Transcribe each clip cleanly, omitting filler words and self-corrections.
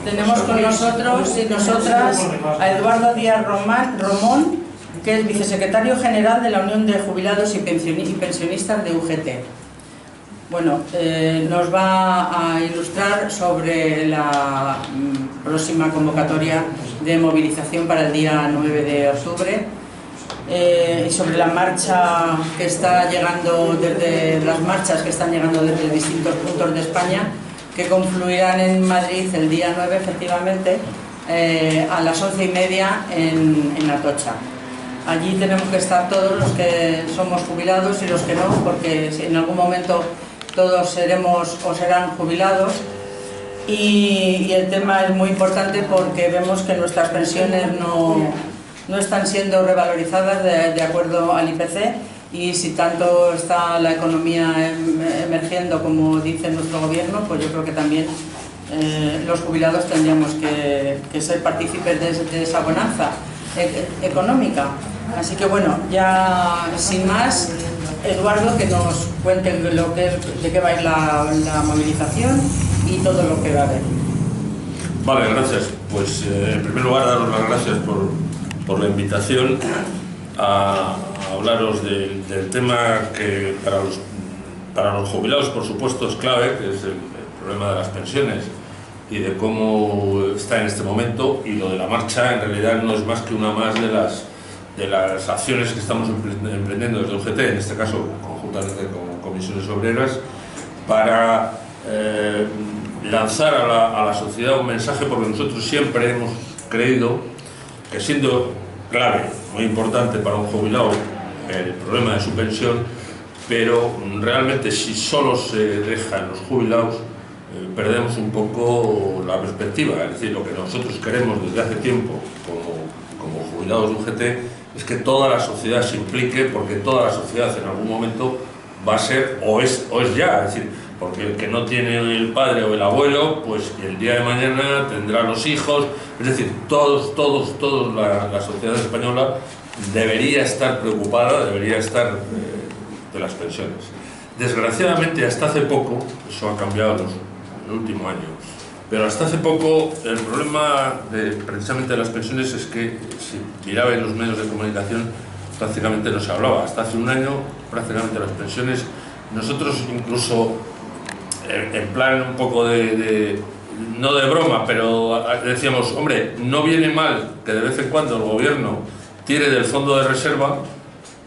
Tenemos con nosotros y nosotras a Eduardo Díaz Romón, que es vicesecretario general de la Unión de Jubilados y Pensionistas de UGT. Bueno, nos va a ilustrar sobre la próxima convocatoria de movilización para el día 9 de octubre y sobre la marcha que está llegando desde las marchas que están llegando desde distintos puntos de España, que confluirán en Madrid el día 9, efectivamente, a las 11:30 en Atocha. Allí tenemos que estar todos los que somos jubilados y los que no, porque en algún momento todos seremos o serán jubilados, y el tema es muy importante porque vemos que nuestras pensiones no están siendo revalorizadas de acuerdo al IPC, y si tanto está la economía emergiendo como dice nuestro gobierno, pues yo creo que también los jubilados tendríamos que ser partícipes de esa bonanza económica. Así que bueno, ya sin más, Eduardo, que nos cuente de qué va a ir la movilización y todo lo que va a haber. Vale, gracias. Pues en primer lugar, daros las gracias por la invitación a hablaros del tema que para los jubilados, por supuesto, es clave, que es el problema de las pensiones y de cómo está en este momento. Y lo de la marcha en realidad no es más que una más de las acciones que estamos emprendiendo desde UGT, en este caso conjuntamente con comisiones obreras, para lanzar a la sociedad un mensaje, porque nosotros siempre hemos creído que, siendo clave, muy importante para un jubilado el problema de su pensión, pero realmente si solo se dejan los jubilados, perdemos un poco la perspectiva. Es decir, lo que nosotros queremos desde hace tiempo como jubilados de UGT es que toda la sociedad se implique, porque toda la sociedad en algún momento va a ser o es ya, es decir, porque el que no tiene el padre o el abuelo, pues el día de mañana tendrá los hijos. Es decir, todos la sociedad española debería estar preocupada, debería estar de las pensiones. Desgraciadamente, hasta hace poco, eso ha cambiado en el último año, pero hasta hace poco el problema precisamente de las pensiones es que, si miraba en los medios de comunicación, prácticamente no se hablaba. Hasta hace un año, prácticamente las pensiones, nosotros incluso, en plan un poco no de broma, pero decíamos, hombre, no viene mal que de vez en cuando el gobierno tire del fondo de reserva,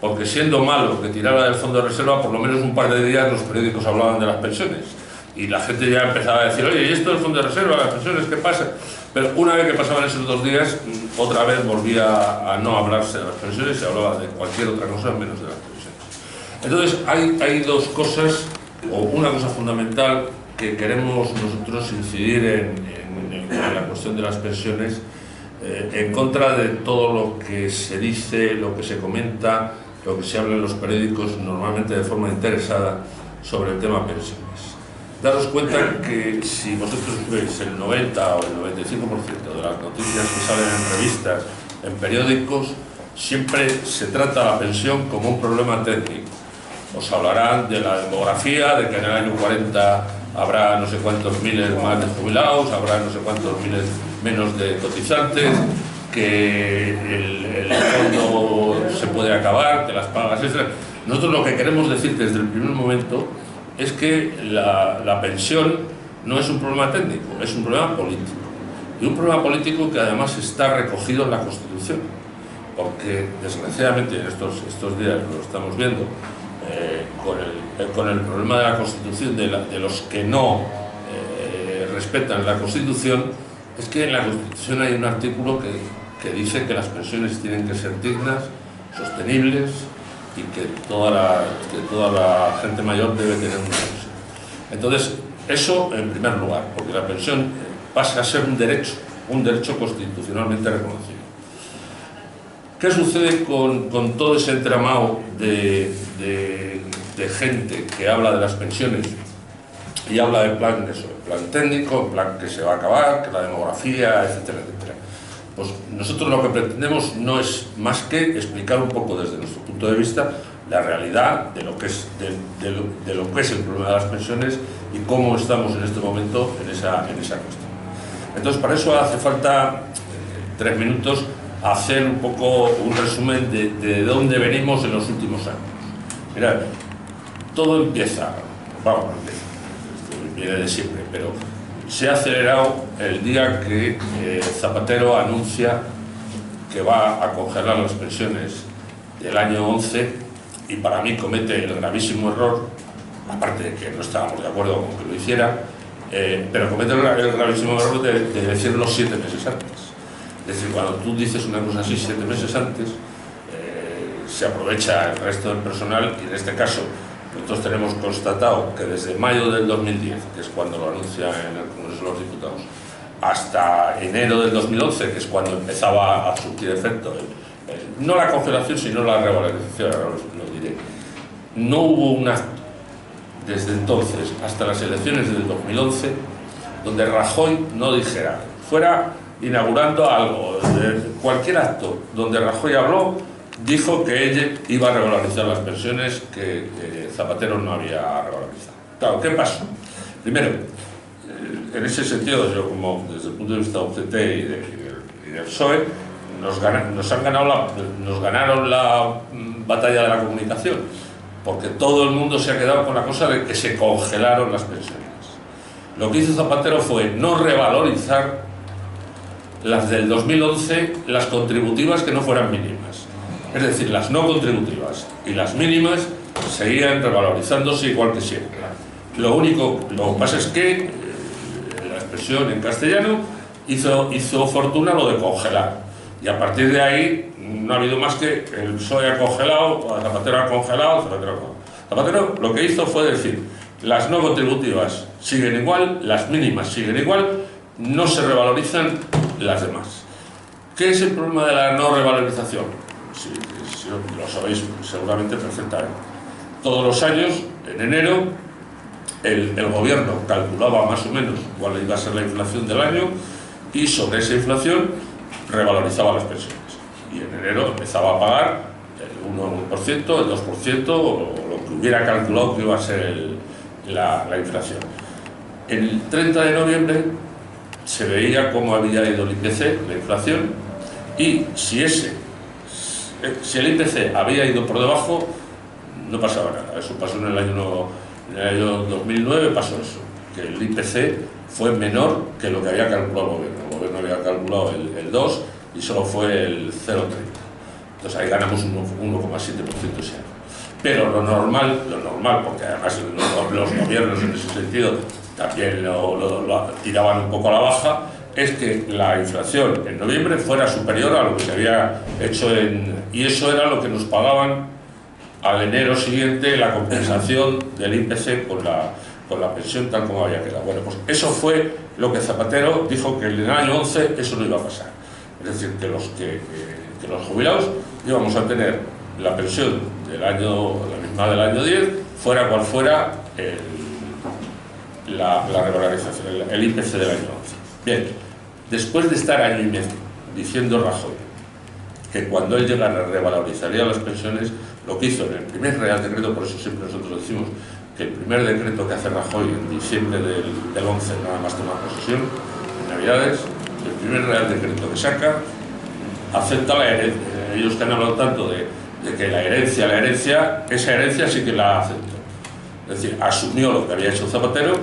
porque siendo malo que tirara del fondo de reserva, por lo menos un par de días los periódicos hablaban de las pensiones. Y la gente ya empezaba a decir, oye, ¿y esto del fondo de reserva, las pensiones, qué pasa? Pero una vez que pasaban esos 2 días, otra vez volvía a no hablarse de las pensiones, se hablaba de cualquier otra cosa menos de las pensiones. Entonces, hay dos cosas, o una cosa fundamental, que queremos nosotros incidir en la cuestión de las pensiones, en contra de todo lo que se dice, lo que se comenta, lo que se habla en los periódicos, normalmente de forma interesada, sobre el tema pensiones. Daros cuenta que si vosotros veis el 90 o el 95% de las noticias que salen en revistas, en periódicos, siempre se trata la pensión como un problema técnico. Os hablarán de la demografía, de que en el año 40 habrá no sé cuántos miles más de jubilados, habrá no sé cuántos miles menos de cotizantes, que el fondo se puede acabar, que las pagas extras. Nosotros lo que queremos decir desde el primer momento es que la pensión no es un problema técnico, es un problema político. Y un problema político que además está recogido en la Constitución, porque desgraciadamente en estos días lo estamos viendo, con el problema de la Constitución, de los que no respetan la Constitución, es que en la Constitución hay un artículo que dice que las pensiones tienen que ser dignas, sostenibles, y que toda la gente mayor debe tener una pensión. Entonces, eso en primer lugar, porque la pensión pasa a ser un derecho constitucionalmente reconocido. ¿Qué sucede con todo ese entramado de gente que habla de las pensiones y habla del plan técnico, el plan que se va a acabar, que la demografía, etcétera, etcétera? Pues nosotros lo que pretendemos no es más que explicar un poco desde nuestro punto de vista la realidad de lo que es el problema de las pensiones y cómo estamos en este momento en esa cuestión. Entonces, para eso hace falta 3 minutos hacer un poco un resumen de dónde venimos en los últimos años. Mirad, todo empieza, vamos, esto viene de siempre, pero se ha acelerado el día que Zapatero anuncia que va a congelar las pensiones del año 11 y para mí comete el gravísimo error, aparte de que no estábamos de acuerdo con que lo hiciera, pero comete el gravísimo error de decirlo 7 meses antes. Es decir, cuando tú dices una cosa así 7 meses antes, se aprovecha el resto del personal y en este caso nosotros tenemos constatado que desde mayo del 2010, que es cuando lo anuncia en el Congreso de los Diputados, hasta enero del 2011, que es cuando empezaba a surtir efecto, no la congelación, sino la revalorización, ahora lo diré, no hubo un acto desde entonces hasta las elecciones del 2011 donde Rajoy no dijera, fuera inaugurando algo, cualquier acto donde Rajoy habló, dijo que ella iba a revalorizar las pensiones que Zapatero no había revalorizado. Claro, ¿qué pasó? Primero, en ese sentido, yo como desde el punto de vista de UGT y del PSOE, nos ganaron la batalla de la comunicación, porque todo el mundo se ha quedado con la cosa de que se congelaron las pensiones. Lo que hizo Zapatero fue no revalorizar las del 2011, las contributivas que no fueran mínimas. Es decir, las no contributivas y las mínimas seguían revalorizándose igual que siempre. Lo que pasa es que la expresión en castellano hizo fortuna lo de congelar. Y a partir de ahí no ha habido más que el PSOE ha congelado, Zapatero ha congelado, Zapatero lo que hizo fue decir, las no contributivas siguen igual, las mínimas siguen igual, no se revalorizan las demás. ¿Qué es el problema de la no revalorización? Si lo sabéis seguramente perfectamente. Todos los años, en enero, el gobierno calculaba más o menos cuál iba a ser la inflación del año y sobre esa inflación revalorizaba las pensiones. Y en enero empezaba a pagar el 1%, el 2% o lo que hubiera calculado que iba a ser la inflación. El 30 de noviembre se veía cómo había ido el IPC, la inflación, y si el IPC había ido por debajo, no pasaba nada. Eso pasó en el año 2009, pasó eso, que el IPC fue menor que lo que había calculado el gobierno. El gobierno había calculado el 2 y solo fue el 0,30. Entonces ahí ganamos un 1,7% ese año. Pero lo normal, porque además los gobiernos en ese sentido también lo tiraban un poco a la baja, es que la inflación en noviembre fuera superior a lo que se había hecho y eso era lo que nos pagaban al enero siguiente, la compensación del IPC con la pensión tal como había quedado. Bueno, pues eso fue lo que Zapatero dijo, que en el año 11 eso no iba a pasar. Es decir, que los jubilados íbamos a tener la pensión la misma del año 10, fuera cual fuera la revalorización, el IPC del año 11. Bien, después de estar año y medio diciendo Rajoy que cuando él llegara revalorizaría las pensiones, lo que hizo en el primer Real Decreto, por eso siempre nosotros decimos que el primer decreto que hace Rajoy en diciembre del 11, nada más toma posesión, en Navidades, el primer Real Decreto que saca, acepta la herencia. Ellos que han hablado tanto de que la herencia, esa herencia sí que la aceptó. Es decir, asumió lo que había hecho Zapatero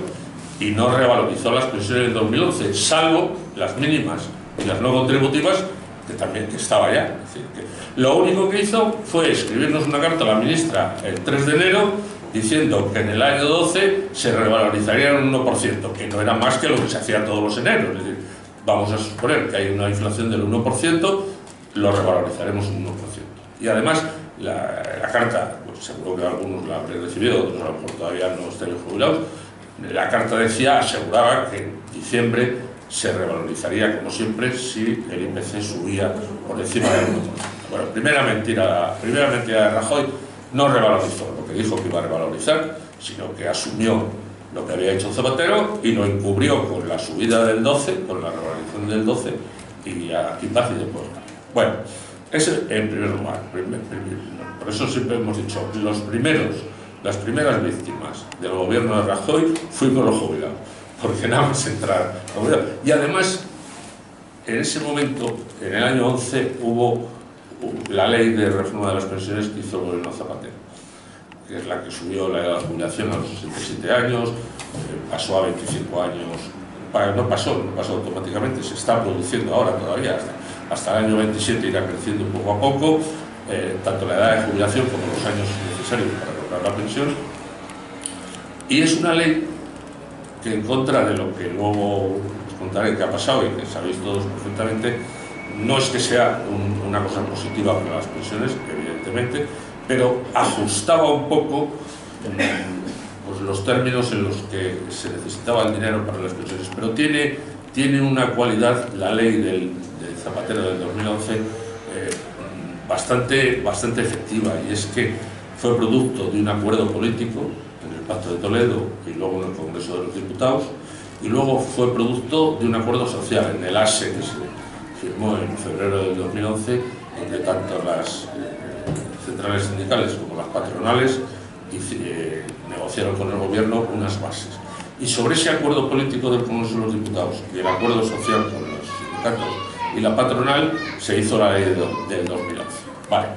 y no revalorizó las pensiones del 2011, salvo las mínimas y las no contributivas, que estaba ya. Es decir, que lo único que hizo fue escribirnos una carta a la ministra el 3 de enero diciendo que en el año 12 se revalorizaría un 1%, que no era más que lo que se hacía todos los eneros. Es decir, vamos a suponer que hay una inflación del 1%, lo revalorizaremos un 1%. Y además, la carta, pues seguro que algunos la habrán recibido, otros a lo mejor todavía no estén jubilados, la carta aseguraba que en diciembre se revalorizaría, como siempre, si el IPC subía por encima del 1%. Bueno, primera mentira de Rajoy, no revalorizó lo que dijo que iba a revalorizar, sino que asumió lo que había hecho Zapatero y lo encubrió con la subida del 12, con la revalorización del 12 y paz y después. Bueno, ese en primer lugar. Por eso siempre hemos dicho, las primeras víctimas del gobierno de Rajoy fuimos los jubilados. porque nada más entrar. Y además, en ese momento, en el año 11, hubo la ley de reforma de las pensiones que hizo el gobierno Zapatero, que es la que subió la edad de jubilación a los 67 años, pasó a 25 años, no pasó automáticamente, se está produciendo ahora todavía, hasta el año 27 irá creciendo poco a poco, tanto la edad de jubilación como los años necesarios para cobrar la pensión. Y es una ley que, en contra de lo que luego os contaré que ha pasado y que sabéis todos perfectamente, no es que sea una cosa positiva para las pensiones, evidentemente, pero ajustaba un poco pues, los términos en los que se necesitaba el dinero para las pensiones. Pero tiene una cualidad, la ley del Zapatero del 2011, bastante efectiva, y es que fue producto de un acuerdo político en el Pacto de Toledo y luego en el Congreso de los Diputados, y luego fue producto de un acuerdo social en el ASE que se firmó en febrero del 2011, donde tanto las centrales sindicales como las patronales negociaron con el gobierno unas bases. Y sobre ese acuerdo político del Congreso de los Diputados y el acuerdo social con los sindicatos y la patronal se hizo la ley del 2011. Vale,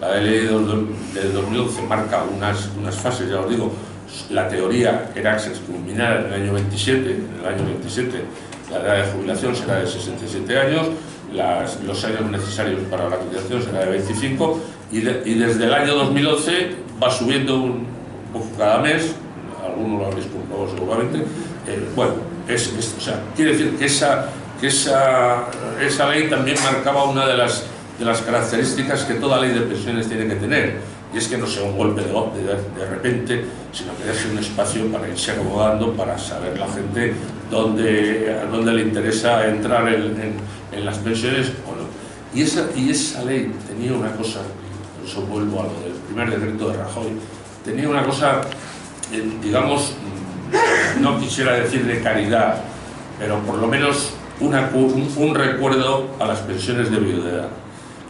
la ley del 2011 marca unas fases, ya os digo. La teoría era que se culminara en el año 27, la edad de jubilación será de 67 años, los años necesarios para la cotización será de 25, y desde el año 2011 va subiendo un poco cada mes, algunos lo habréis comprobado seguramente. Bueno, o sea, quiere decir que esa ley también marcaba una de las características que toda ley de pensiones tiene que tener, y es que no sea un golpe de repente, sino que deje un espacio para irse acomodando, para saber la gente dónde le interesa entrar en las pensiones o no. Y esa ley tenía una cosa, por eso vuelvo a lo del primer decreto de Rajoy, tenía una cosa, digamos, no quisiera decir de caridad, pero por lo menos un recuerdo a las pensiones de viudedad.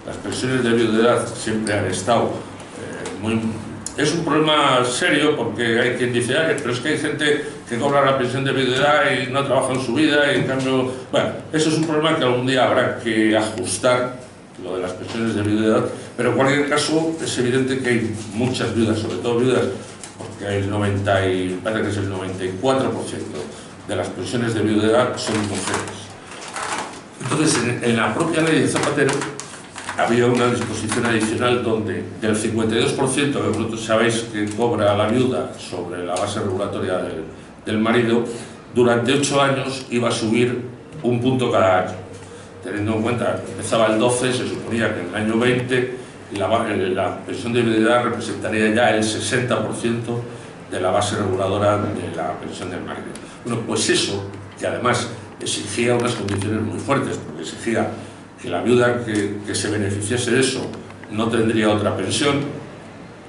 Las pensiones de viudedad siempre han estado es un problema serio, porque hay quien dice, pero es que hay gente que cobra la pensión de viudedad y no trabaja en su vida, y en cambio, bueno, eso es un problema que algún día habrá que ajustar, lo de las pensiones de viudedad, pero en cualquier caso es evidente que hay muchas viudas, sobre todo viudas, porque parece que es el 94% de las pensiones de viudedad son mujeres. Entonces, en la propia ley de Zapatero había una disposición adicional donde del 52% que vosotros sabéis que cobra la viuda sobre la base regulatoria del marido, durante 8 años iba a subir un punto cada año. Teniendo en cuenta que empezaba el 12, se suponía que en el año 20 la pensión de viudedad representaría ya el 60% de la base reguladora de la pensión del marido. Bueno, pues eso, que además exigía unas condiciones muy fuertes, porque exigía que la viuda que se beneficiase de eso no tendría otra pensión,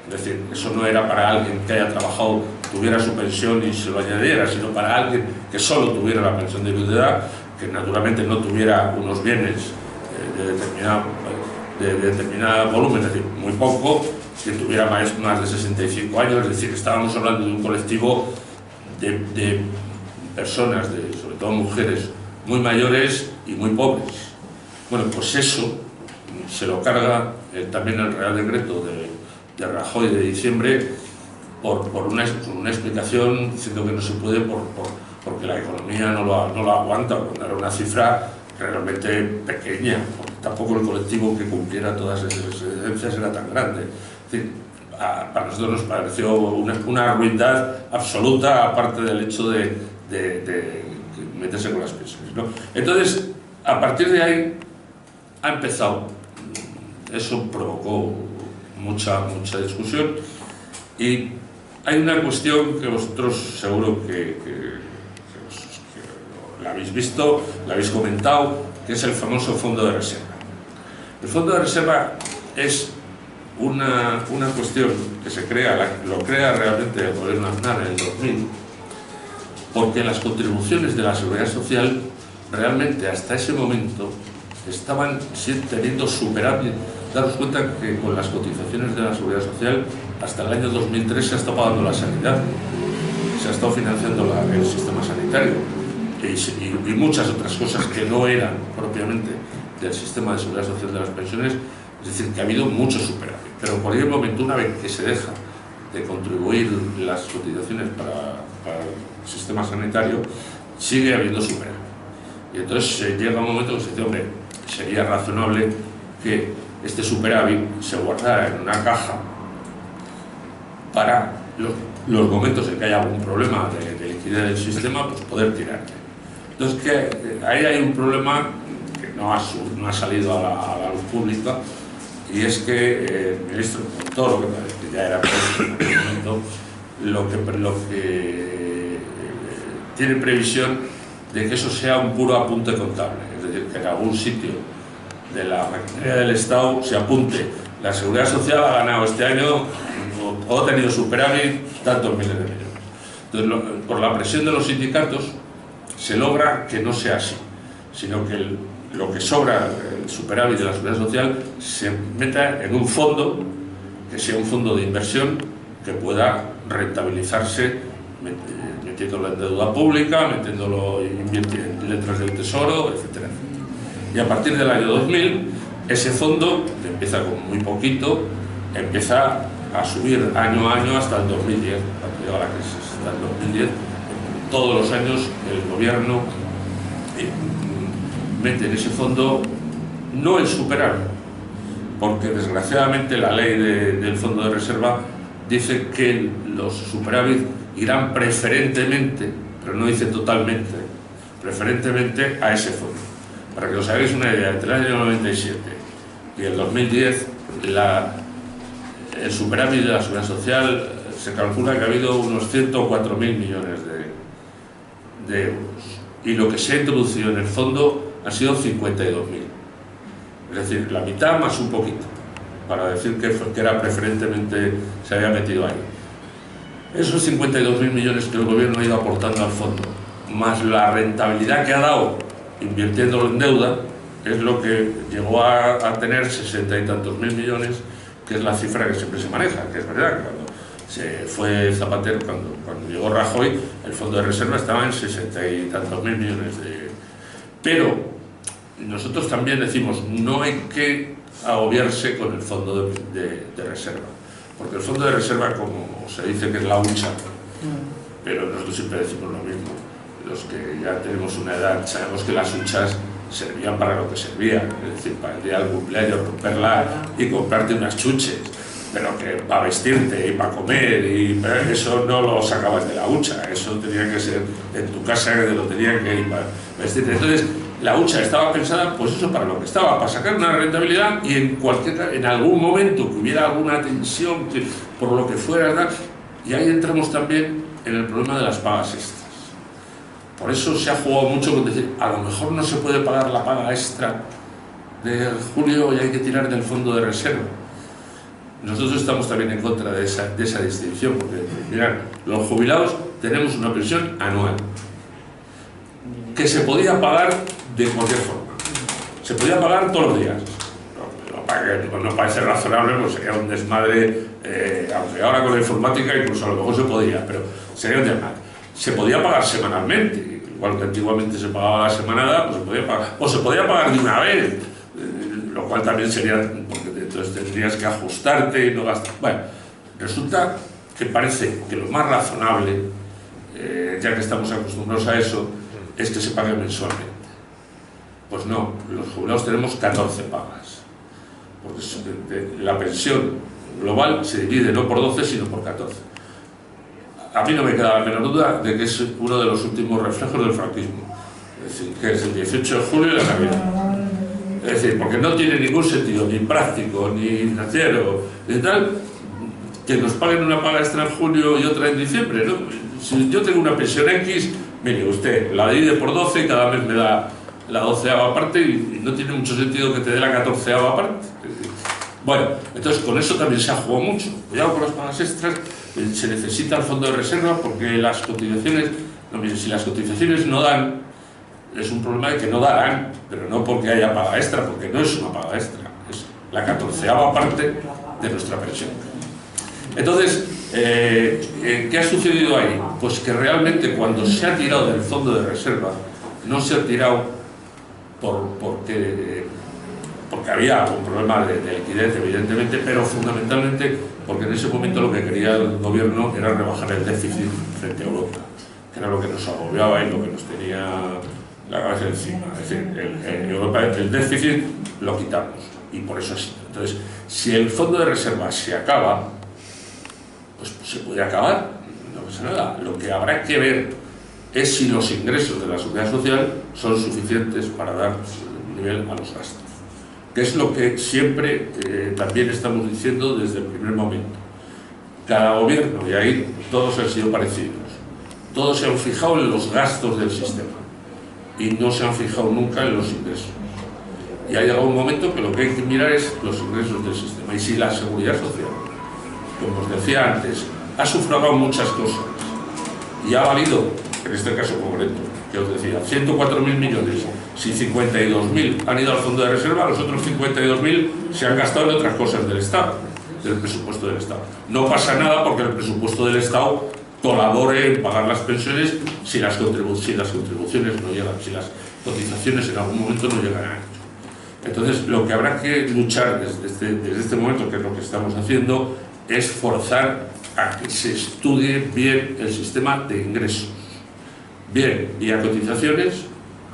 es decir, eso no era para alguien que haya trabajado, tuviera su pensión y se lo añadiera, sino para alguien que solo tuviera la pensión de viudedad, que naturalmente no tuviera unos bienes de determinado volumen, es decir, muy poco, que tuviera más de 65 años, es decir, estábamos hablando de un colectivo de personas, sobre todo mujeres, muy mayores y muy pobres. Bueno, pues eso se lo carga también el Real Decreto de Rajoy de diciembre por una explicación diciendo que no se puede porque la economía no lo aguanta, cuando era una cifra realmente pequeña, porque tampoco el colectivo que cumpliera todas esas exigencias era tan grande. Es decir, para nosotros nos pareció una ruindad absoluta, aparte del hecho de meterse con las pensiones, ¿no? Entonces, a partir de ahí ha empezado, eso provocó mucha discusión, y hay una cuestión que vosotros seguro que la habéis visto, la habéis comentado, que es el famoso fondo de reserva. El fondo de reserva es una cuestión que lo crea realmente el Gobierno Aznar en el 2000, porque las contribuciones de la Seguridad Social realmente hasta ese momento estaban teniendo superávit. Daros cuenta que con las cotizaciones de la Seguridad Social hasta el año 2003 se ha estado pagando la sanidad. se ha estado financiando el sistema sanitario y muchas otras cosas que no eran propiamente del sistema de seguridad social de las pensiones, es decir, que ha habido mucho superávit. Pero en cualquier momento, una vez que se deja de contribuir las cotizaciones para el sistema sanitario, sigue habiendo superávit. Y entonces llega un momento que se dice, hombre, sería razonable que este superávit se guardara en una caja para los momentos en que haya algún problema de liquidez del sistema, pues poder tirarle. Entonces, que ahí hay un problema que no ha salido a la luz pública, y es que el ministro, con todo lo que ya era en aquel momento, lo que tiene previsión de que eso sea un puro apunte contable, es decir, que en algún sitio de la maquinaria del Estado se apunte: la Seguridad Social ha ganado este año o ha tenido superávit tantos miles de millones. Entonces, por la presión de los sindicatos se logra que no sea así, sino que lo que sobra, el superávit de la Seguridad Social, se meta en un fondo que sea un fondo de inversión que pueda rentabilizarse, metiéndolo en deuda pública, metiéndolo en letras del Tesoro, etc. Y a partir del año 2000, ese fondo, que empieza con muy poquito, empieza a subir año a año hasta el 2010, cuando llega la crisis. Hasta el 2010, todos los años el gobierno mete en ese fondo no el superávit, porque desgraciadamente la ley del fondo de reserva dice que los superávit irán preferentemente, pero no dice totalmente, preferentemente a ese fondo. Para que os hagáis una idea, entre el año 97 y el 2010, el superávit de la Seguridad Social se calcula que ha habido unos 104.000 millones de euros, y lo que se ha introducido en el fondo ha sido 52.000, es decir, la mitad más un poquito, para decir que era preferentemente, se había metido ahí. Esos 52.000 millones que el gobierno ha ido aportando al fondo, más la rentabilidad que ha dado invirtiéndolo en deuda, es lo que llegó a tener 60 y tantos mil millones, que es la cifra que siempre se maneja, que es verdad que cuando se fue Zapatero, cuando llegó Rajoy, el fondo de reserva estaba en 60 y tantos mil millones Pero nosotros también decimos, no hay que agobiarse con el fondo de reserva, porque el fondo de reserva, como se dice que es la hucha, pero nosotros siempre decimos lo mismo, los que ya tenemos una edad sabemos que las huchas servían para lo que servían, es decir, para el día del cumpleaños romperla y comprarte unas chuches, pero que para vestirte y para comer, y eso no lo sacabas de la hucha, eso tenía que ser en tu casa, que te lo tenían que ir para vestirte. Entonces la hucha estaba pensada, pues eso, para lo que estaba, para sacar una rentabilidad, y en algún momento que hubiera alguna tensión, por lo que fuera, ¿verdad? Y ahí entramos también en el problema de las pagas extras. Por eso se ha jugado mucho con decir, a lo mejor no se puede pagar la paga extra de julio y hay que tirar del fondo de reserva. Nosotros estamos también en contra de esa distinción, porque, mirad, los jubilados tenemos una pensión anual que se podía pagar de cualquier forma, se podía pagar todos los días. No parece razonable, pues sería un desmadre, aunque ahora con la informática incluso a lo mejor se podía, pero sería un desmadre. Se podía pagar semanalmente, igual que antiguamente se pagaba la semanada, pues se podía pagar, o se podía pagar de una vez, lo cual también sería, porque entonces tendrías que ajustarte y no gastar. Bueno, resulta que parece que lo más razonable, ya que estamos acostumbrados a eso, es que se pague mensualmente. Pues no, los jubilados tenemos 14 pagas, porque la pensión global se divide no por 12 sino por 14. A mí no me queda la menor duda de que es uno de los últimos reflejos del franquismo, es decir, que es el 18 de julio y la Navidad. Es decir, porque no tiene ningún sentido, ni práctico, ni financiero, ni tal, que nos paguen una paga extra en julio y otra en diciembre, ¿no? Si yo tengo una pensión X, mire, usted la divide por 12 y cada mes me da la 12ª parte, y no tiene mucho sentido que te dé la 14ª parte. Bueno, entonces con eso también se ha jugado mucho. Cuidado con las pagas extras, se necesita el fondo de reserva porque las cotizaciones, no, mire, si las cotizaciones no dan, es un problema de que no darán, pero no porque haya paga extra, porque no es una paga extra, es la 14ª parte de nuestra pensión. Entonces, ¿qué ha sucedido ahí? Pues que realmente cuando se ha tirado del fondo de reserva, no se ha tirado porque había algún problema de liquidez, evidentemente, pero fundamentalmente porque en ese momento lo que quería el gobierno era rebajar el déficit frente a Europa, que era lo que nos agobiaba y lo que nos tenía la cabeza encima. Es decir, en Europa el déficit lo quitamos, y por eso es. Entonces, si el fondo de reserva se acaba, pues se puede acabar, no pasa nada. Lo que habrá que ver es si los ingresos de la seguridad social son suficientes para dar nivel a los gastos, que es lo que siempre también estamos diciendo desde el primer momento. Cada gobierno, y ahí todos han sido parecidos, todos se han fijado en los gastos del sistema y no se han fijado nunca en los ingresos. Y ha llegado un momento que lo que hay que mirar es los ingresos del sistema. Y si la seguridad social, como os decía antes, ha sufragado muchas cosas y ha valido, en este caso concreto, que os decía, 104.000 millones, si 52.000 han ido al fondo de reserva, los otros 52.000 se han gastado en otras cosas del Estado, del presupuesto del Estado. No pasa nada porque el presupuesto del Estado colabore en pagar las pensiones si las contribuciones no llegan, si las cotizaciones en algún momento no llegan a ello. Entonces, lo que habrá que luchar desde este momento, que es lo que estamos haciendo, es forzar a que se estudie bien el sistema de ingresos. Bien, vía cotizaciones,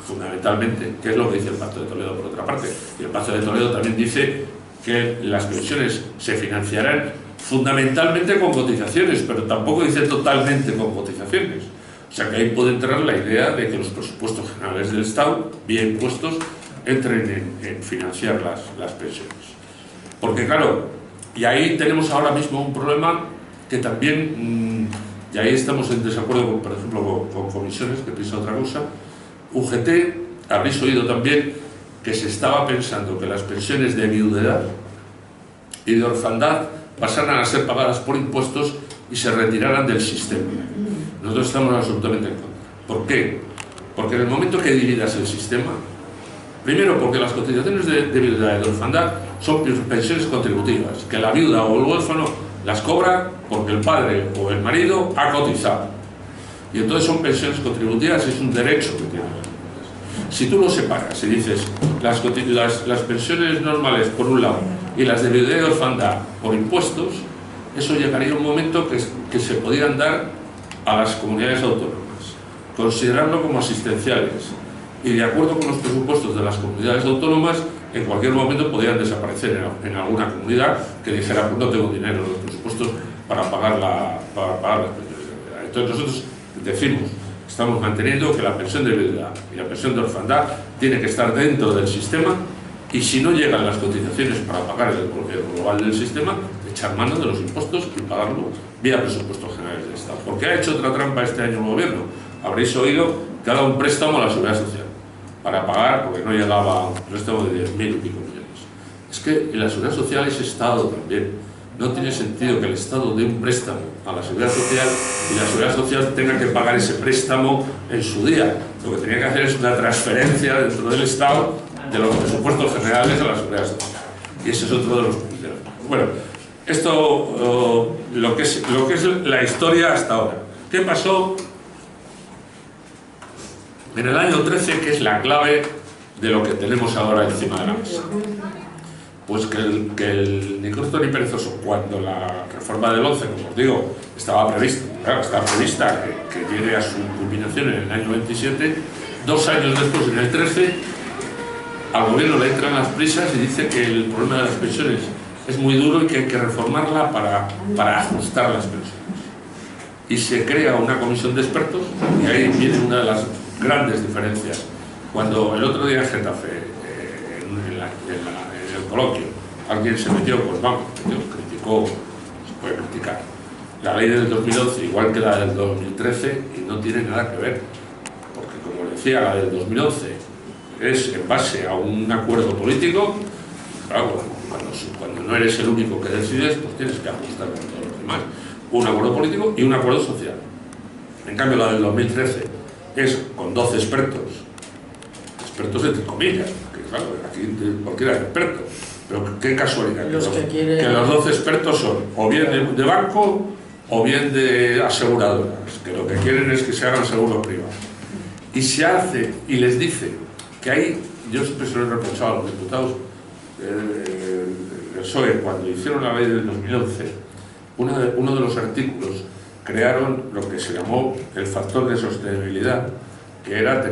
fundamentalmente, que es lo que dice el Pacto de Toledo por otra parte. Y el Pacto de Toledo también dice que las pensiones se financiarán fundamentalmente con cotizaciones, pero tampoco dice totalmente con cotizaciones. O sea que ahí puede entrar la idea de que los presupuestos generales del Estado, bien puestos, entren en financiar las pensiones. Porque claro, y ahí tenemos ahora mismo un problema que también, y ahí estamos en desacuerdo, por ejemplo, con comisiones que piensan otra cosa. UGT, habréis oído también que se estaba pensando que las pensiones de viudedad y de orfandad pasaran a ser pagadas por impuestos y se retiraran del sistema. Nosotros estamos absolutamente en contra. ¿Por qué? Porque en el momento que dividas el sistema, primero porque las cotizaciones de viudedad y de orfandad son pensiones contributivas, que la viuda o el huérfano las cobra porque el padre o el marido ha cotizado. Y entonces son pensiones contributivas, es un derecho que tienen. Si tú lo separas y dices las pensiones normales por un lado y las de viudedad y orfandad por impuestos, eso llegaría a un momento que se podían dar a las comunidades autónomas, considerarlo como asistenciales, y de acuerdo con los presupuestos de las comunidades autónomas, en cualquier momento podrían desaparecer en alguna comunidad que dijera, pues no tengo dinero en los presupuestos para pagar las pensiones de viudedad. Entonces nosotros decimos, estamos manteniendo que la pensión de viudedad y la pensión de orfandad tiene que estar dentro del sistema, y si no llegan las cotizaciones para pagar el global del sistema, echar mano de los impuestos y pagarlo vía presupuestos generales del Estado. ¿Por qué ha hecho otra trampa este año el gobierno? Habréis oído que ha dado un préstamo a la seguridad social para pagar, porque no llegaba a un préstamo de 10.000 y pico millones. Es que en la seguridad social es Estado también. No tiene sentido que el Estado dé un préstamo a la seguridad social y la seguridad social tenga que pagar ese préstamo en su día. Lo que tenía que hacer es una transferencia dentro del Estado de los presupuestos generales a la seguridad social. Y ese es otro de los puntos. Bueno, esto lo que es la historia hasta ahora. ¿Qué pasó en el año 13, que es la clave de lo que tenemos ahora encima de la mesa? Pues que ni corto ni perezoso, cuando la reforma del 11, como os digo, estaba prevista, claro, estaba prevista que llegue a su culminación en el año 27, 2 años después, en el 13, al gobierno le entran las prisas y dice que el problema de las pensiones es muy duro y que hay que reformarla para ajustar las pensiones. Y se crea una comisión de expertos, y ahí viene una de las grandes diferencias. Cuando el otro día en Getafe, en el coloquio, alguien se metió, pues vamos, criticó, se puede criticar, la ley del 2011 igual que la del 2013, y no tiene nada que ver, porque como decía, la del 2011 es en base a un acuerdo político. Claro, cuando no eres el único que decides, pues tienes que ajustar con todos los demás. Un acuerdo político y un acuerdo social. En cambio, la del 2013 es con 12 expertos entre comillas, porque claro, aquí cualquiera es experto, Pero qué casualidad, que los 12 expertos son o bien de banco o bien de aseguradoras, que lo que quieren es que se hagan seguros privados. Y se hace, y les dice que hay, yo siempre se lo he reprochado a los diputados del PSOE, cuando hicieron la ley del 2011, uno de los artículos crearon lo que se llamó el factor de sostenibilidad, que era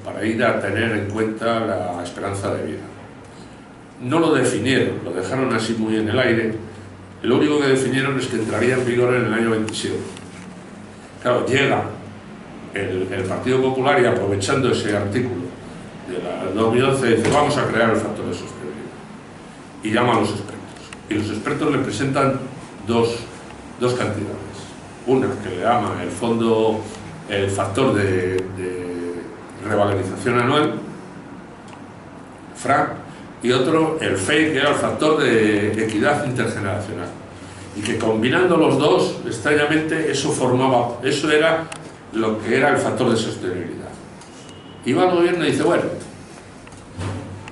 para ir a tener en cuenta la esperanza de vida. No lo definieron, lo dejaron así muy en el aire. Lo único que definieron es que entraría en vigor en el año 27. Claro, llega el Partido Popular y, aprovechando ese artículo de la 2011, dice: vamos a crear el factor de sostenibilidad. Y llama a los expertos. Y los expertos le presentan dos cantidades. Una que le llama el factor de revalorización anual, FRA, y otro, el FEI, que era el factor de equidad intergeneracional. Y que combinando los dos, extrañamente, eso era lo que era el factor de sostenibilidad. Y va el gobierno y dice: bueno,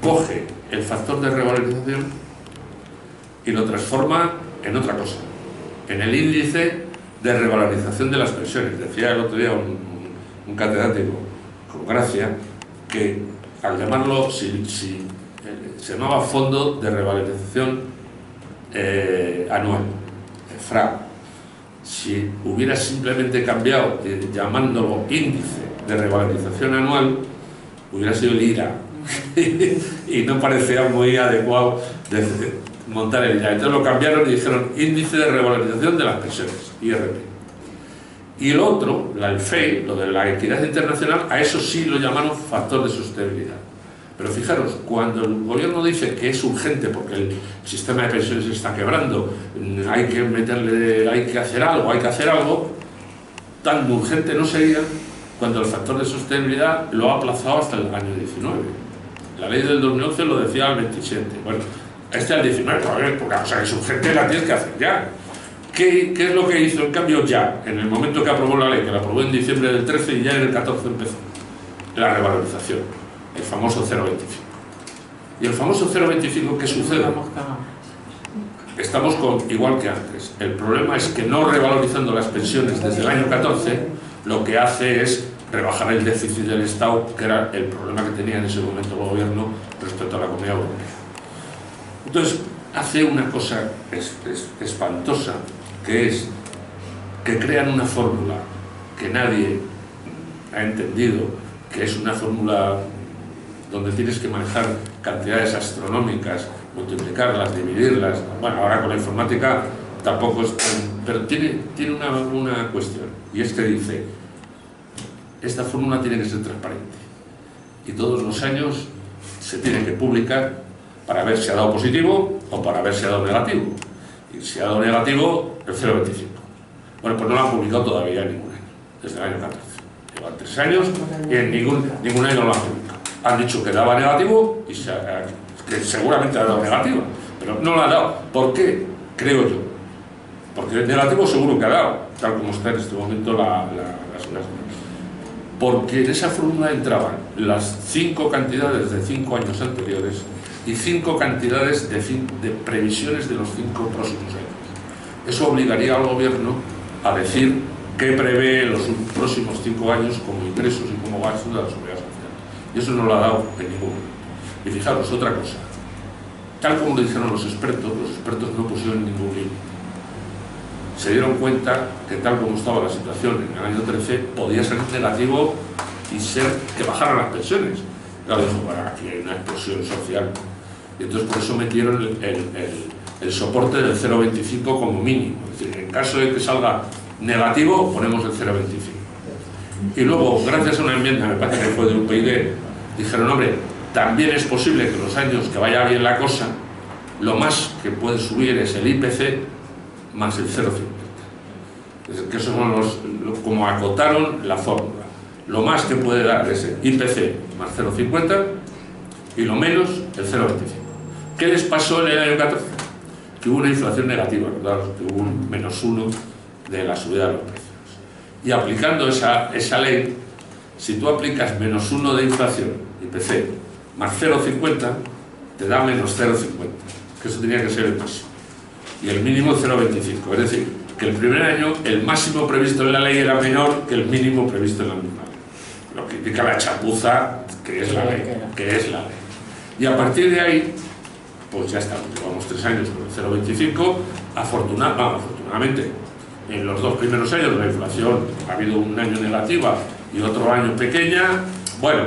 coge el factor de revalorización y lo transforma en otra cosa, en el índice de revalorización de las pensiones. Decía el otro día un catedrático con gracia que, al llamarlo, se llamaba Fondo de Revalorización Anual, FRA. Si hubiera simplemente cambiado, llamándolo Índice de Revalorización Anual, hubiera sido el IRA. Y no parecía muy adecuado montar el IRA. Entonces lo cambiaron y dijeron Índice de Revalorización de las Pensiones, IRP. Y el otro, el FEI, lo de la equidad internacional, a eso sí lo llamaron factor de sostenibilidad. Pero fijaros, cuando el gobierno dice que es urgente porque el sistema de pensiones se está quebrando, hay que hacer algo, tan urgente no sería cuando el factor de sostenibilidad lo ha aplazado hasta el año 19. La ley del 2011 lo decía al 27. Bueno, al 19, porque o sea, es urgente, la tienes que hacer ya. ¿Qué es lo que hizo en cambio ya? En el momento que aprobó la ley, que la aprobó en diciembre del 13 y ya en el 14 empezó la revalorización, el famoso 0,25. Y el famoso 0,25, ¿qué sucede? Estamos igual que antes. El problema es que no revalorizando las pensiones desde el año 14, lo que hace es rebajar el déficit del Estado, que era el problema que tenía en ese momento el gobierno respecto a la Comunidad Europea. Entonces, hace una cosa espantosa, que es que crean una fórmula que nadie ha entendido, que es una fórmula donde tienes que manejar cantidades astronómicas, multiplicarlas, dividirlas. Bueno, ahora con la informática tampoco es tan, pero tiene una cuestión, y es que dice: esta fórmula tiene que ser transparente y todos los años se tiene que publicar para ver si ha dado positivo o para ver si ha dado negativo. Y si ha dado negativo, el 0,25. Bueno, pues no lo han publicado todavía en ningún año, desde el año 14. Llevan 3 años y en ningún año lo han publicado. Han dicho que daba negativo y que seguramente ha dado negativa, pero no lo ha dado. ¿Por qué? Creo yo. Porque el negativo seguro que ha dado, tal como está en este momento las porque en esa fórmula entraban las 5 cantidades de 5 años anteriores y 5 cantidades de previsiones de los 5 próximos años. Eso obligaría al gobierno a decir qué prevé en los próximos 5 años como ingresos y como gastos de la seguridad social. Y eso no lo ha dado en ningún momento. Y fijaros, otra cosa, tal como lo dijeron los expertos no pusieron ningún límite. Se dieron cuenta que tal como estaba la situación en el año 13, podía ser negativo y ser que bajaran las pensiones. Claro, dijo: bueno, aquí hay una explosión social. Y entonces por eso metieron el soporte del 0,25 como mínimo. Es decir, en caso de que salga negativo, ponemos el 0,25. Y luego, gracias a una enmienda, me parece que fue de UPyD, dijeron: hombre, también es posible que los años que vaya bien la cosa, lo más que puede subir es el IPC más el 0,50. Es decir, que esos son como acotaron la fórmula. Lo más que puede dar es el IPC más 0,50 y lo menos el 0,25. ¿Qué les pasó en el año 14? Que hubo una inflación negativa, ¿verdad? Que hubo un -1 de la subida de los precios. Y aplicando esa ley, si tú aplicas -1 de inflación, IPC, más 0,50, te da -0,50. que eso tenía que ser el máximo, y el mínimo 0,25, es decir, que el primer año el máximo previsto en la ley era menor que el mínimo previsto en la misma ley, lo que indica la chapuza que es la ley, y a partir de ahí pues ya estamos, llevamos 3 años con el 0,25, afortunadamente en los 2 primeros años la inflación ha habido un año negativa y otro año pequeña. Bueno,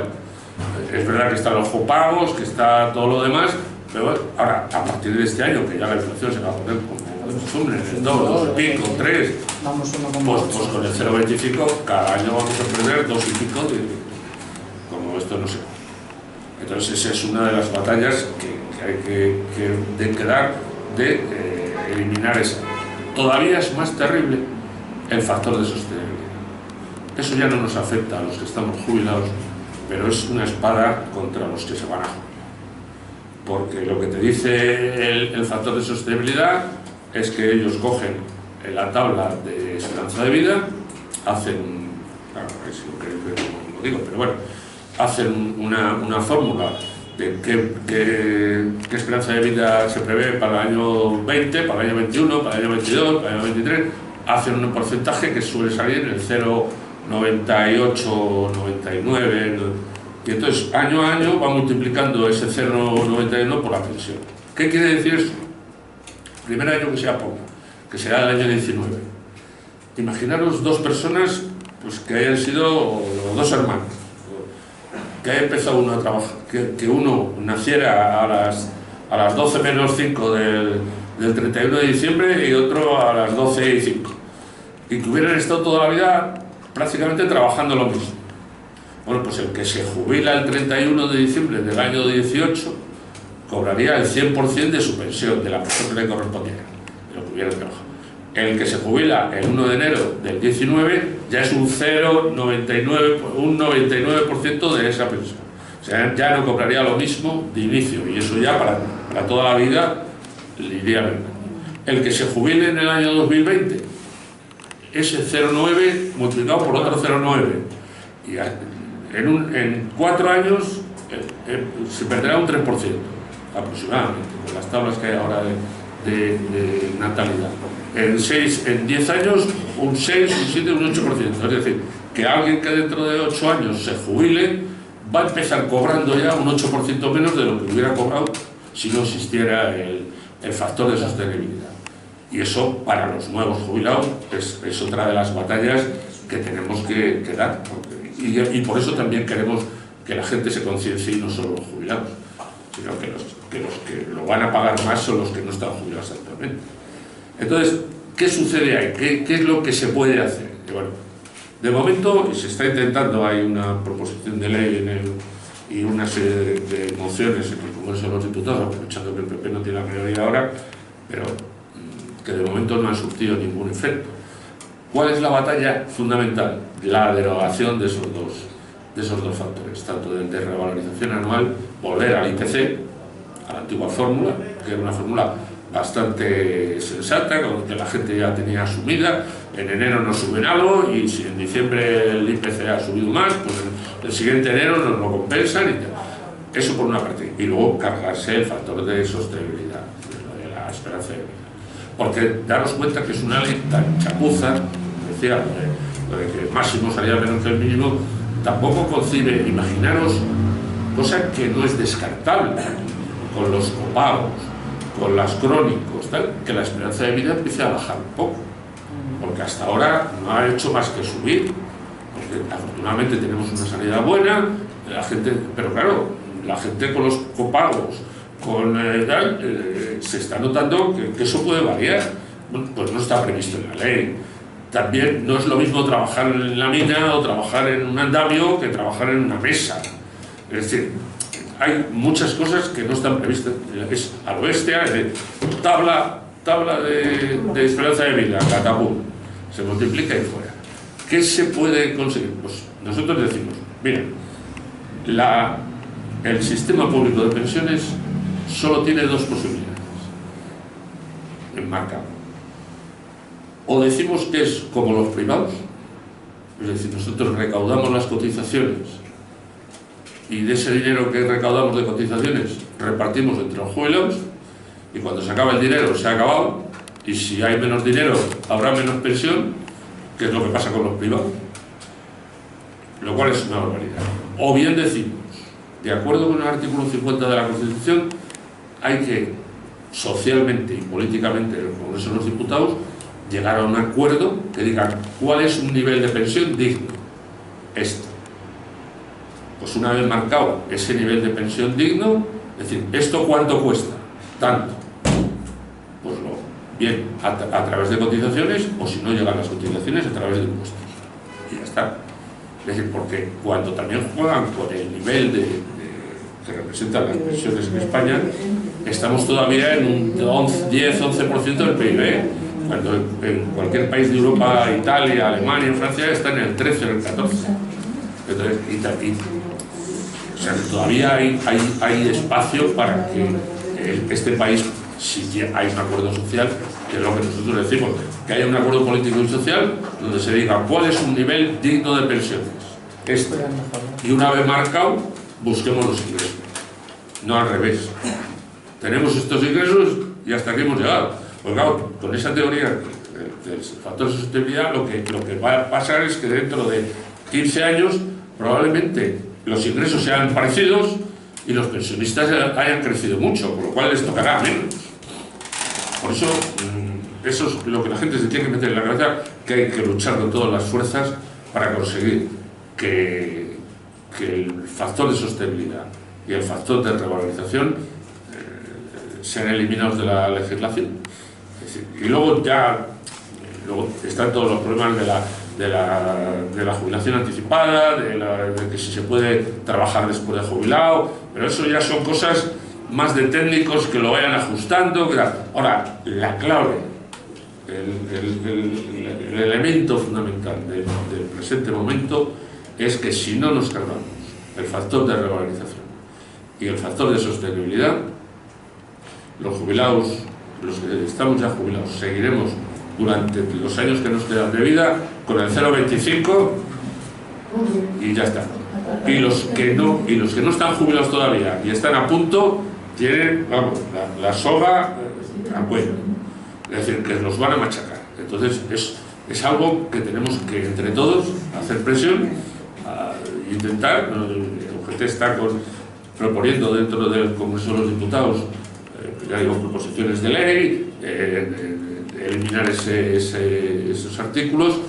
es verdad que están los copagos, que está todo lo demás, pero bueno, ahora, a partir de este año, que ya la inflación se va a poner como de costumbre, en el 2, 2 y pico, 3, pues con el 0,25 cada año vamos a perder 2 y pico, como esto no sé. Entonces esa es una de las batallas que hay que dar, de eliminar esa. Todavía es más terrible el factor de sostenibilidad. Eso ya no nos afecta a los que estamos jubilados, pero es una espada contra los que se van a jubilar. Porque lo que te dice el factor de sostenibilidad es que ellos cogen en la tabla de esperanza de vida, hacen, claro, es lo digo, pero bueno, hacen una fórmula de qué esperanza de vida se prevé para el año 20, para el año 21, para el año 22, para el año 23, hacen un porcentaje que suele salir en el 0,98, 99, y entonces año a año va multiplicando ese 0,91 por la pensión. ¿Qué quiere decir eso? Primer año que sea poco, que será el año 19. Imaginaros 2 personas pues, que hayan sido 2 hermanos, que haya empezado uno a trabajar, que uno naciera a las 12 menos 5 del 31 de diciembre y otro a las 12 y 5, y que hubieran estado toda la vida prácticamente trabajando lo mismo. Bueno, pues el que se jubila el 31 de diciembre del año 18 cobraría el 100% de su pensión, de la pensión que le correspondiera, de lo que hubiera trabajado. El que se jubila el 1 de enero del 19 ya es un 99% de esa pensión. O sea, ya no cobraría lo mismo de inicio, y eso ya para toda la vida le iría bien. El que se jubile en el año 2020, ese 0,9 multiplicado por otro 0,9, y en 4 años se perderá un 3% aproximadamente, con las tablas que hay ahora de natalidad. En 10 años un 6, un 7, un 8%. Es decir, que alguien que dentro de 8 años se jubile va a empezar cobrando ya un 8% menos de lo que hubiera cobrado si no existiera el factor de sostenibilidad. Y eso para los nuevos jubilados es otra de las batallas que tenemos que dar. Y por eso también queremos que la gente se conciencie, y no solo los jubilados, sino que los que lo van a pagar más son los que no están jubilados actualmente. Entonces, ¿qué sucede ahí? ¿Qué es lo que se puede hacer? Y bueno, de momento se está intentando, hay una proposición de ley y una serie de mociones en el Congreso de los Diputados, aprovechando que el PP no tiene la mayoría ahora, pero que de momento no han surtido ningún efecto. ¿Cuál es la batalla fundamental? La derogación de esos dos factores, tanto de revalorización anual, volver al IPC, a la antigua fórmula, que era una fórmula bastante sensata, que la gente ya tenía asumida. En enero nos suben algo, y si en diciembre el IPC ha subido más, pues el siguiente enero nos lo compensan, y eso por una parte. Y luego cargarse el factor de sostenibilidad, de la esperanza de vida. Porque daros cuenta que es una ley tan chapuza, decía, lo de que el máximo salía menos que el mínimo, tampoco concibe, imaginaros, cosa que no es descartable, con los copagos, con las crónicos, tal, que la esperanza de vida empiece a bajar un poco, porque hasta ahora no ha hecho más que subir, porque afortunadamente tenemos una sanidad buena, la gente, pero claro, la gente con los copagos, con se está notando que eso puede variar. Bueno, pues no está previsto en la ley. También no es lo mismo trabajar en la mina o trabajar en un andamio que trabajar en una mesa. Es decir, hay muchas cosas que no están previstas. Es al oeste, tabla de esperanza de vida, catapum, se multiplica y fuera. ¿Qué se puede conseguir? Pues nosotros decimos, miren, el sistema público de pensiones solo tiene 2 posibilidades enmarcadas. O decimos que es como los privados, es decir, nosotros recaudamos las cotizaciones y de ese dinero que recaudamos de cotizaciones repartimos entre los jubilados, y cuando se acaba el dinero se ha acabado, y si hay menos dinero habrá menos pensión, que es lo que pasa con los privados, lo cual es una barbaridad. O bien decimos, de acuerdo con el artículo 50 de la Constitución, hay que socialmente y políticamente en el Congreso de los Diputados llegar a un acuerdo que diga cuál es un nivel de pensión digno. Pues una vez marcado ese nivel de pensión digno, es decir, ¿esto cuánto cuesta? Tanto. Pues bien, a través de cotizaciones, o si no llegan las cotizaciones, a través de impuestos. Y ya está. Es decir, porque cuando también juegan con el nivel que representan las pensiones en España, estamos todavía en un 10-11% del PIB, cuando en cualquier país de Europa, Italia, Alemania, Francia, está en el 13 o el 14. Entonces, o sea, todavía hay espacio para que este país, si hay un acuerdo social, que es lo que nosotros decimos, que haya un acuerdo político y social donde se diga cuál es un nivel digno de pensiones. Y una vez marcado, busquemos los ingresos. No al revés. Tenemos estos ingresos y hasta aquí hemos llegado. Pues claro, con esa teoría del factor de sostenibilidad, lo que va a pasar es que dentro de 15 años probablemente los ingresos sean parecidos y los pensionistas hayan crecido mucho, con lo cual les tocará menos. Por eso, eso es lo que la gente se tiene que meter en la cabeza, que hay que luchar con todas las fuerzas para conseguir que el factor de sostenibilidad y el factor de revalorización sean eliminados de la legislación. Es decir, y luego están todos los problemas de la jubilación anticipada, de que si se puede trabajar después de jubilado, pero eso ya son cosas más de técnicos que lo vayan ajustando. Ahora, la clave, el elemento fundamental del presente momento es que si no nos cargamos el factor de revalorización y el factor de sostenibilidad, los jubilados, los que estamos ya jubilados, seguiremos durante los años que nos quedan de vida con el 0,25 y ya está. Y los que no están jubilados todavía y están a punto, tienen, vamos, la soga a cuello. Es decir, que nos van a machacar. Entonces es algo que tenemos que entre todos hacer presión, intentar. El UGT está proponiendo dentro del Congreso de los Diputados, ya digo, proposiciones de ley, eliminar esos artículos.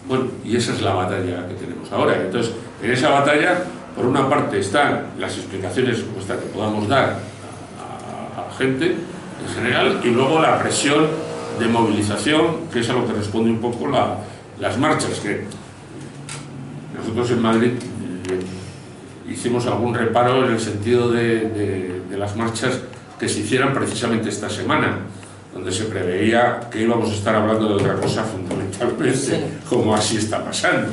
Bueno, y esa es la batalla que tenemos ahora. Entonces, en esa batalla, por una parte están las explicaciones que podamos dar a la gente en general, y luego la presión de movilización, que es a lo que responde un poco las marchas, que nosotros en Madrid hicimos algún reparo en el sentido de las marchas que se hicieran precisamente esta semana, donde se preveía que íbamos a estar hablando de otra cosa fundamentalmente, sí, como así está pasando.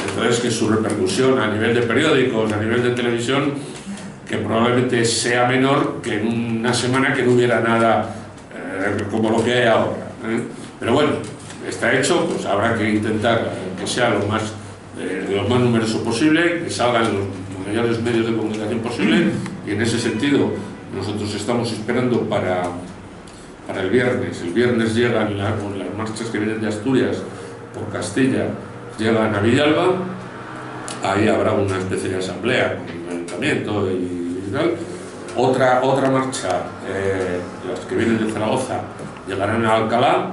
Entonces, que su repercusión a nivel de periódicos, a nivel de televisión, que probablemente sea menor que en una semana que no hubiera nada como lo que hay ahora. Pero bueno, está hecho, pues habrá que intentar que sea lo más numeroso posible, que salgan los mayores medios de comunicación posible, y en ese sentido nosotros estamos esperando para el viernes. El viernes llegan las marchas que vienen de Asturias por Castilla, llegan a Villalba, ahí habrá una especie de asamblea con el ayuntamiento y tal. Otra marcha, las que vienen de Zaragoza, llegarán a Alcalá,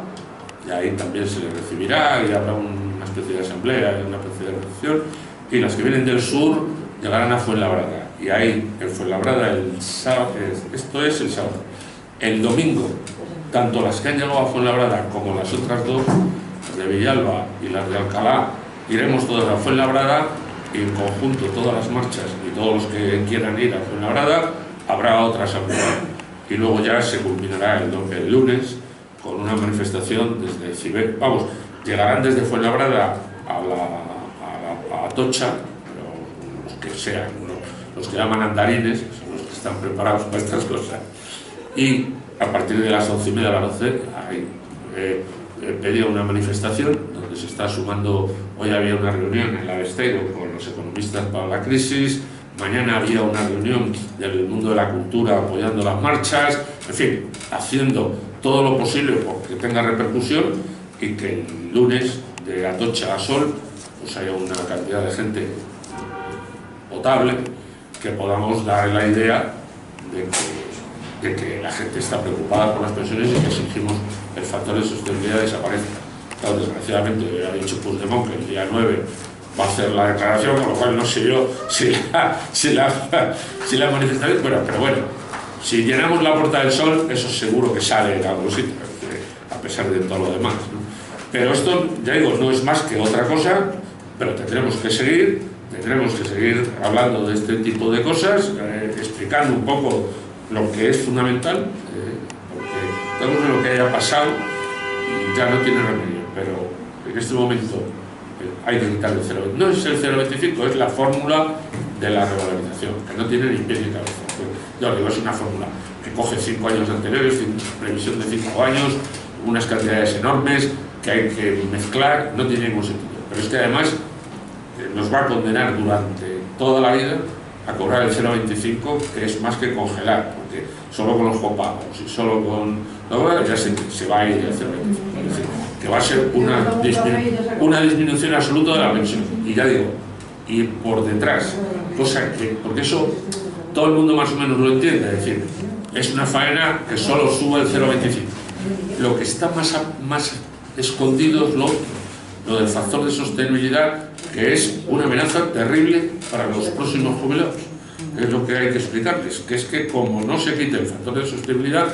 y ahí también se les recibirá y habrá una especie de asamblea y una especie de recepción. Y las que vienen del sur llegarán a Fuenlabrada, y ahí en Fuenlabrada esto es el sábado. El domingo, tanto las que han llegado a Fuenlabrada como las otras dos, las de Villalba y las de Alcalá, iremos todas a Fuenlabrada, y en conjunto todas las marchas y todos los que quieran ir a Fuenlabrada, habrá otra asamblea. Y luego ya se culminará el lunes con una manifestación desde Ciber. Vamos, llegarán desde Fuenlabrada a Atocha, los que sean, los que llaman andarines, que son los que están preparados para estas cosas. Y a partir de las 11:30 de la noche, ahí pedía una manifestación donde se está sumando. Hoy había una reunión en la Besteiro con los economistas para la crisis, Mañana había una reunión del mundo de la cultura apoyando las marchas, en fin, haciendo todo lo posible porque tenga repercusión y que el lunes de Atocha a Sol pues haya una cantidad de gente potable, que podamos dar la idea de que la gente está preocupada por las pensiones y que exigimos el factor de sostenibilidad desaparezca. Claro, desgraciadamente ha dicho Puigdemont que el día 9 va a hacer la declaración, con lo cual no sé yo si la manifestación... Bueno, pero bueno, si llenamos la Puerta del Sol, eso seguro que sale en algún sitio, a pesar de todo lo demás, ¿no? Pero esto, ya digo, no es más que otra cosa, pero tendremos que seguir hablando de este tipo de cosas, explicando un poco lo que es fundamental, porque todo lo que haya pasado ya no tiene remedio, pero en este momento hay que quitar el 0,25. No es el 0,25, es la fórmula de la revalorización, que no tiene ni pie ni cabeza. Yo digo, es una fórmula que coge 5 años anteriores, previsión de 5 años, unas cantidades enormes que hay que mezclar, no tiene ningún sentido. Pero es que además nos va a condenar durante toda la vida a cobrar el 0,25, que es más que congelar, porque solo con los copagos y solo con... ya se va a ir el 0,25. Es decir, que va a ser una disminución absoluta de la pensión. Y ya digo, y por detrás, cosa que... Porque eso todo el mundo más o menos lo entiende, es decir, es una faena que solo sube el 0,25. Lo que está más escondido es lo del factor de sostenibilidad, que es una amenaza terrible para los próximos jubilados. Es lo que hay que explicarles, que es que como no se quite el factor de sostenibilidad,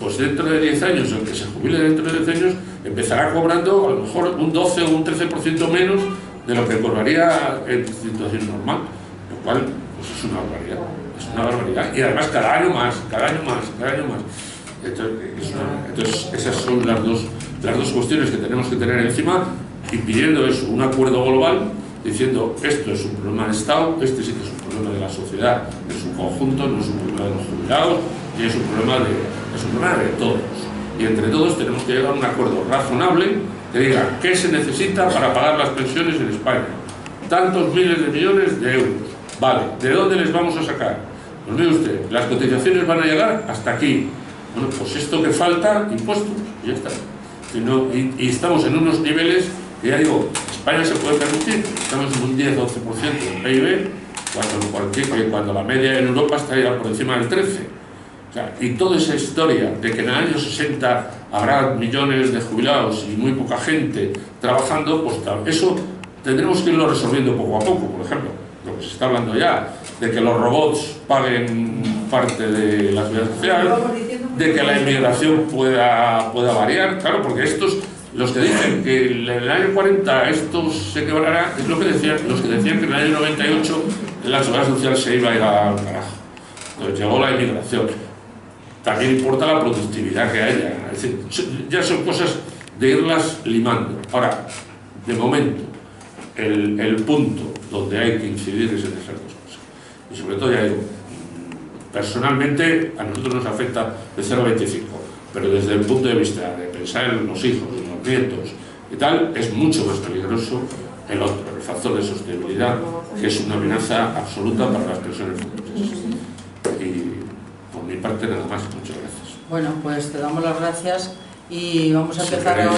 pues dentro de 10 años, el que se jubile dentro de 10 años, empezará cobrando a lo mejor un 12 o un 13% menos de lo que cobraría en situación normal, lo cual pues es una barbaridad, y además cada año más. Entonces esas son las dos cuestiones que tenemos que tener encima, y pidiendo eso, un acuerdo global, diciendo esto es un problema de Estado, este sí que es un problema de la sociedad en su conjunto, no es un problema de los jubilados, y es un problema de todos. Y entre todos tenemos que llegar a un acuerdo razonable que diga qué se necesita para pagar las pensiones en España. Tantos miles de millones de euros. Vale, ¿de dónde les vamos a sacar? Pues mire usted, las cotizaciones van a llegar hasta aquí. Bueno, pues esto que falta, impuestos, y ya está. Y estamos en unos niveles que, ya digo, España se puede permitir, estamos en un 10-12% del PIB, cuando la media en Europa está ya por encima del 13%. O sea, y toda esa historia de que en el año 60 habrá millones de jubilados y muy poca gente trabajando, pues eso tendremos que irlo resolviendo poco a poco. Por ejemplo, lo que se está hablando ya, de que los robots paguen parte de la seguridad social, de que la inmigración pueda variar, claro, porque estos, los que dicen que en el año 40 esto se quebrará, es lo que decían los que decían que en el año 98 la seguridad social se iba a ir al carajo. Entonces llegó la inmigración. También importa la productividad que haya, es decir, ya son cosas de irlas limando. Ahora, de momento, el punto donde hay que incidir es en esas dos cosas. Y sobre todo, ya digo, personalmente a nosotros nos afecta el 0,25, pero desde el punto de vista de pensar en los hijos, en los nietos y tal, es mucho más peligroso el otro, el factor de sostenibilidad, que es una amenaza absoluta para las pensiones futuras. Y por mi parte nada más, muchas gracias. Bueno, pues te damos las gracias y vamos a empezar ahora.